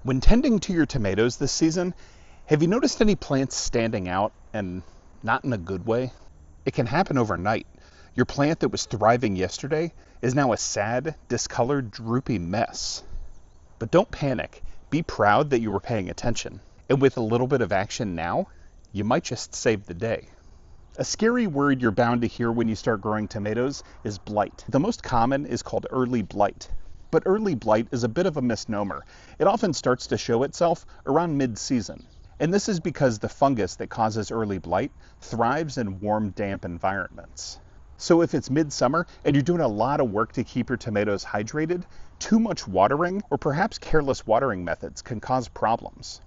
When tending to your tomatoes this season, have you noticed any plants standing out and not in a good way? It can happen overnight. Your plant that was thriving yesterday is now a sad, discolored, droopy mess. But don't panic. Be proud that you were paying attention. And with a little bit of action now, you might just save the day. A scary word you're bound to hear when you start growing tomatoes is blight. The most common is called early blight. But early blight is a bit of a misnomer. It often starts to show itself around mid-season. And this is because the fungus that causes early blight thrives in warm, damp environments. So if it's midsummer and you're doing a lot of work to keep your tomatoes hydrated, too much watering or perhaps careless watering methods can cause problems.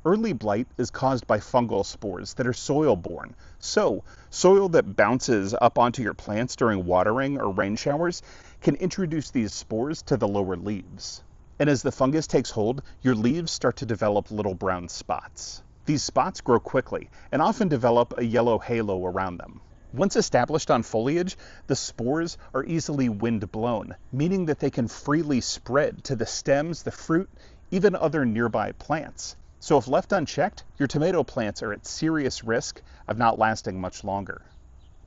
Early blight is caused by fungal spores that are soil-borne. So, soil that bounces up onto your plants during watering or rain showers can introduce these spores to the lower leaves. And as the fungus takes hold, your leaves start to develop little brown spots. These spots grow quickly and often develop a yellow halo around them. Once established on foliage, the spores are easily wind-blown, meaning that they can freely spread to the stems, the fruit, even other nearby plants. So if left unchecked, your tomato plants are at serious risk of not lasting much longer.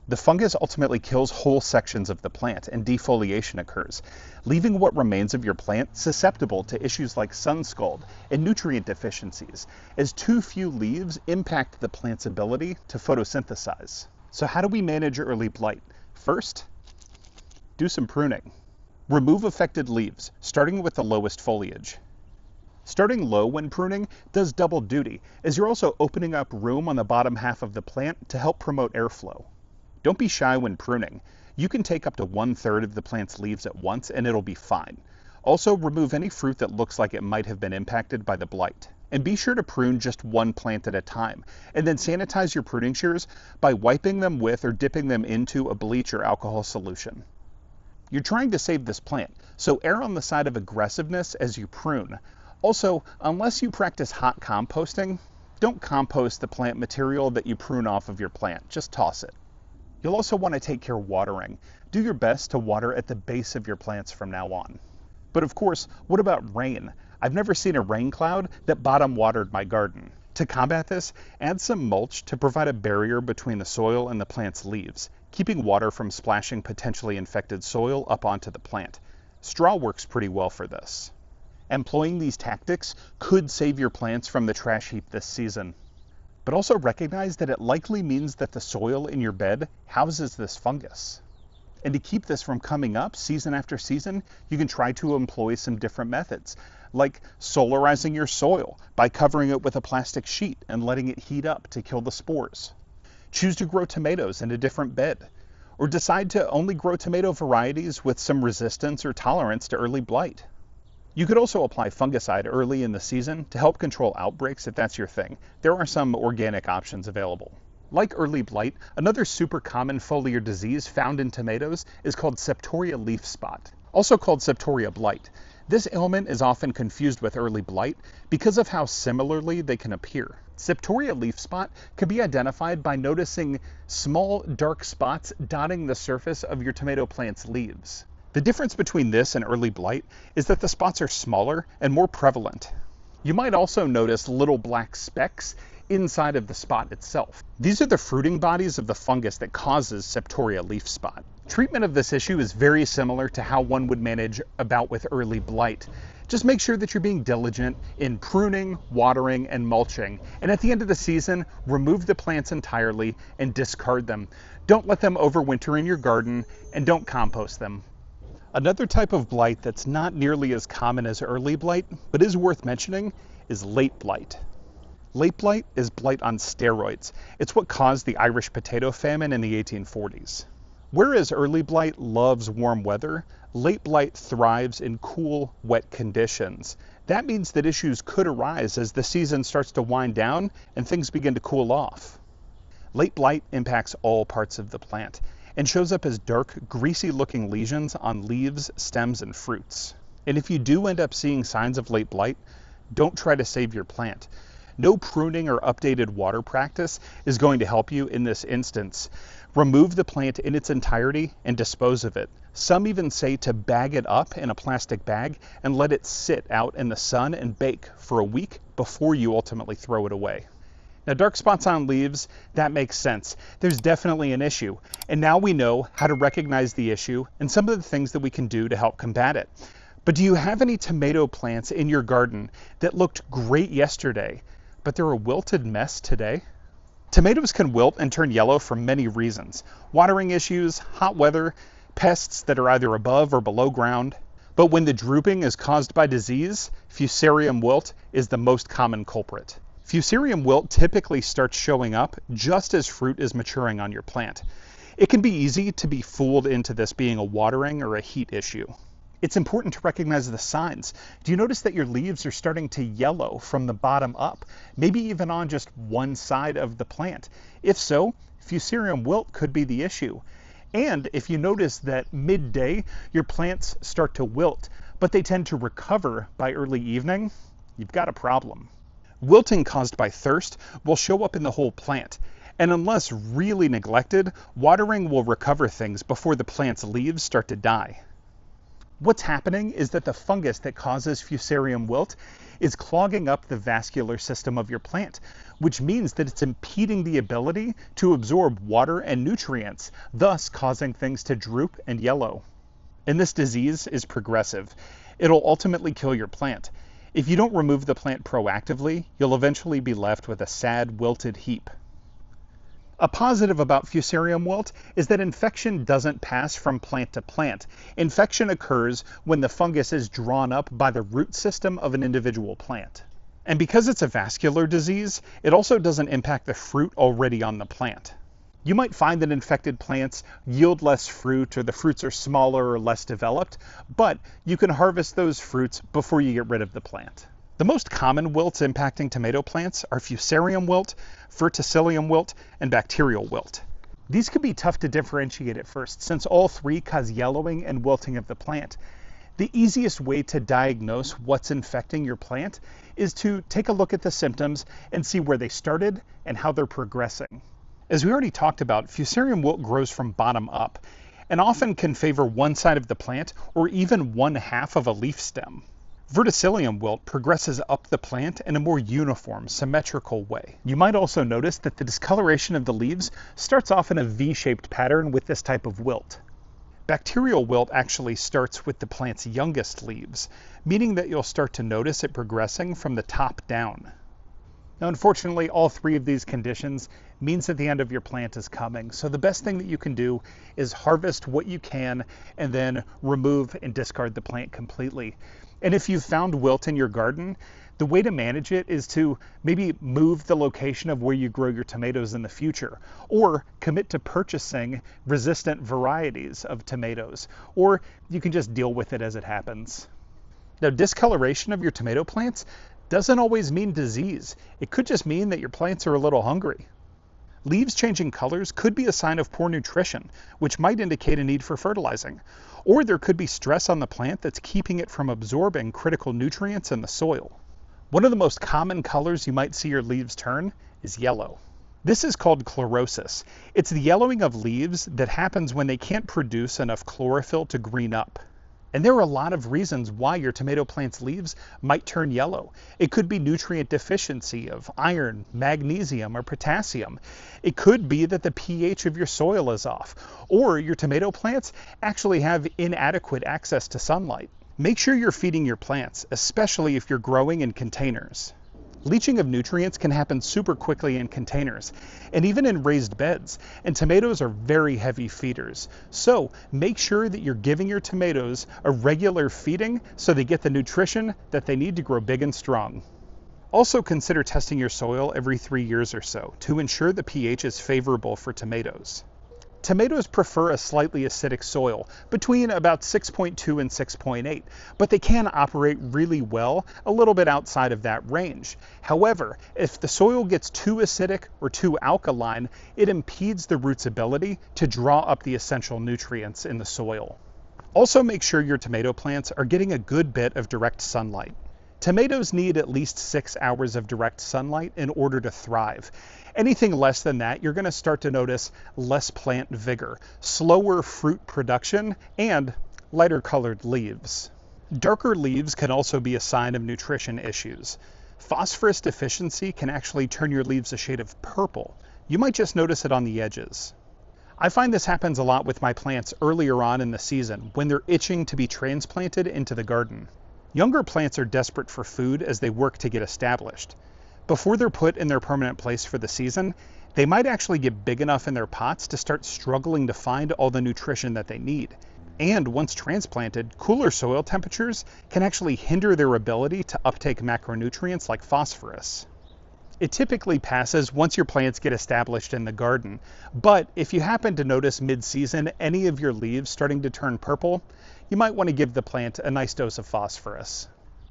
The fungus ultimately kills whole sections of the plant and defoliation occurs, leaving what remains of your plant susceptible to issues like sun scald and nutrient deficiencies, as too few leaves impact the plant's ability to photosynthesize. So how do we manage early blight? First, do some pruning. Remove affected leaves, starting with the lowest foliage. Starting low when pruning does double duty, as you're also opening up room on the bottom half of the plant to help promote airflow. Don't be shy when pruning. You can take up to 1/3 of the plant's leaves at once and it'll be fine. Also, remove any fruit that looks like it might have been impacted by the blight. And be sure to prune just one plant at a time, and then sanitize your pruning shears by wiping them with or dipping them into a bleach or alcohol solution. You're trying to save this plant, so err on the side of aggressiveness as you prune. Also, unless you practice hot composting, don't compost the plant material that you prune off of your plant. Just toss it. You'll also want to take care of watering. Do your best to water at the base of your plants from now on. But of course, what about rain? I've never seen a rain cloud that bottom watered my garden. To combat this, add some mulch to provide a barrier between the soil and the plant's leaves, keeping water from splashing potentially infected soil up onto the plant. Straw works pretty well for this. Employing these tactics could save your plants from the trash heap this season. But also recognize that it likely means that the soil in your bed houses this fungus. And to keep this from coming up season after season, you can try to employ some different methods, like solarizing your soil by covering it with a plastic sheet and letting it heat up to kill the spores. Choose to grow tomatoes in a different bed, or decide to only grow tomato varieties with some resistance or tolerance to early blight. You could also apply fungicide early in the season to help control outbreaks if that's your thing. There are some organic options available. Like early blight, another super common foliar disease found in tomatoes is called Septoria leaf spot, also called Septoria blight. This ailment is often confused with early blight because of how similarly they can appear. Septoria leaf spot can be identified by noticing small dark spots dotting the surface of your tomato plant's leaves. The difference between this and early blight is that the spots are smaller and more prevalent. You might also notice little black specks inside of the spot itself. These are the fruiting bodies of the fungus that causes Septoria leaf spot. Treatment of this issue is very similar to how one would manage a bout with early blight. Just make sure that you're being diligent in pruning, watering, and mulching. And at the end of the season, remove the plants entirely and discard them. Don't let them overwinter in your garden, and don't compost them. Another type of blight that's not nearly as common as early blight, but is worth mentioning, is late blight. Late blight is blight on steroids. It's what caused the Irish potato famine in the 1840s. Whereas early blight loves warm weather, late blight thrives in cool, wet conditions. That means that issues could arise as the season starts to wind down and things begin to cool off. Late blight impacts all parts of the plant and shows up as dark, greasy-looking lesions on leaves, stems, and fruits. And if you do end up seeing signs of late blight, don't try to save your plant. No pruning or updated water practice is going to help you in this instance. Remove the plant in its entirety and dispose of it. Some even say to bag it up in a plastic bag and let it sit out in the sun and bake for a week before you ultimately throw it away. Now, dark spots on leaves, that makes sense. There's definitely an issue, and now we know how to recognize the issue and some of the things that we can do to help combat it. But do you have any tomato plants in your garden that looked great yesterday, but they're a wilted mess today? Tomatoes can wilt and turn yellow for many reasons. Watering issues, hot weather, pests that are either above or below ground. But when the drooping is caused by disease, Fusarium wilt is the most common culprit. Fusarium wilt typically starts showing up just as fruit is maturing on your plant. It can be easy to be fooled into this being a watering or a heat issue. It's important to recognize the signs. Do you notice that your leaves are starting to yellow from the bottom up, maybe even on just one side of the plant? If so, Fusarium wilt could be the issue. And if you notice that midday your plants start to wilt, but they tend to recover by early evening, you've got a problem. Wilting caused by thirst will show up in the whole plant, and unless really neglected, watering will recover things before the plant's leaves start to die. What's happening is that the fungus that causes Fusarium wilt is clogging up the vascular system of your plant, which means that it's impeding the ability to absorb water and nutrients, thus causing things to droop and yellow. And this disease is progressive. It'll ultimately kill your plant. If you don't remove the plant proactively, you'll eventually be left with a sad, wilted heap. A positive about Fusarium wilt is that infection doesn't pass from plant to plant. Infection occurs when the fungus is drawn up by the root system of an individual plant. And because it's a vascular disease, it also doesn't impact the fruit already on the plant. You might find that infected plants yield less fruit, or the fruits are smaller or less developed, but you can harvest those fruits before you get rid of the plant. The most common wilts impacting tomato plants are Fusarium wilt, Verticillium wilt, and bacterial wilt. These can be tough to differentiate at first, since all three cause yellowing and wilting of the plant. The easiest way to diagnose what's infecting your plant is to take a look at the symptoms and see where they started and how they're progressing. As we already talked about, Fusarium wilt grows from bottom up and often can favor one side of the plant or even one half of a leaf stem. Verticillium wilt progresses up the plant in a more uniform, symmetrical way. You might also notice that the discoloration of the leaves starts off in a V-shaped pattern with this type of wilt. Bacterial wilt actually starts with the plant's youngest leaves, meaning that you'll start to notice it progressing from the top down. Now, unfortunately, all three of these conditions means that the end of your plant is coming. So the best thing that you can do is harvest what you can and then remove and discard the plant completely. And if you've found wilt in your garden, the way to manage it is to maybe move the location of where you grow your tomatoes in the future, or commit to purchasing resistant varieties of tomatoes, or you can just deal with it as it happens. Now, discoloration of your tomato plants doesn't always mean disease. It could just mean that your plants are a little hungry. Leaves changing colors could be a sign of poor nutrition, which might indicate a need for fertilizing. Or there could be stress on the plant that's keeping it from absorbing critical nutrients in the soil. One of the most common colors you might see your leaves turn is yellow. This is called chlorosis. It's the yellowing of leaves that happens when they can't produce enough chlorophyll to green up. And there are a lot of reasons why your tomato plant's leaves might turn yellow. It could be nutrient deficiency of iron, magnesium, or potassium. It could be that the pH of your soil is off, or your tomato plants actually have inadequate access to sunlight. Make sure you're feeding your plants, especially if you're growing in containers. Leaching of nutrients can happen super quickly in containers, and even in raised beds, and tomatoes are very heavy feeders. So make sure that you're giving your tomatoes a regular feeding so they get the nutrition that they need to grow big and strong. Also consider testing your soil every 3 years or so to ensure the pH is favorable for tomatoes. Tomatoes prefer a slightly acidic soil, between about 6.2 and 6.8, but they can operate really well a little bit outside of that range. However, if the soil gets too acidic or too alkaline, it impedes the root's ability to draw up the essential nutrients in the soil. Also, make sure your tomato plants are getting a good bit of direct sunlight. Tomatoes need at least 6 hours of direct sunlight in order to thrive. Anything less than that, you're going to start to notice less plant vigor, slower fruit production, and lighter colored leaves. Darker leaves can also be a sign of nutrition issues. Phosphorus deficiency can actually turn your leaves a shade of purple. You might just notice it on the edges. I find this happens a lot with my plants earlier on in the season when they're itching to be transplanted into the garden. Younger plants are desperate for food as they work to get established. Before they're put in their permanent place for the season, they might actually get big enough in their pots to start struggling to find all the nutrition that they need. And once transplanted, cooler soil temperatures can actually hinder their ability to uptake macronutrients like phosphorus. It typically passes once your plants get established in the garden, but if you happen to notice mid-season any of your leaves starting to turn purple, you might want to give the plant a nice dose of phosphorus.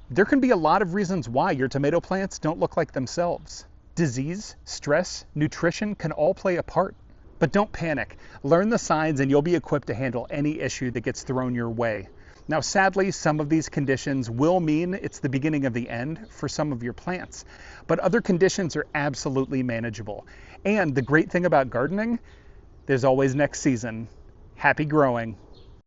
There can be a lot of reasons why your tomato plants don't look like themselves. Disease, stress, nutrition can all play a part. But don't panic. Learn the signs and you'll be equipped to handle any issue that gets thrown your way. Now, sadly, some of these conditions will mean it's the beginning of the end for some of your plants, but other conditions are absolutely manageable. And the great thing about gardening, there's always next season. Happy growing.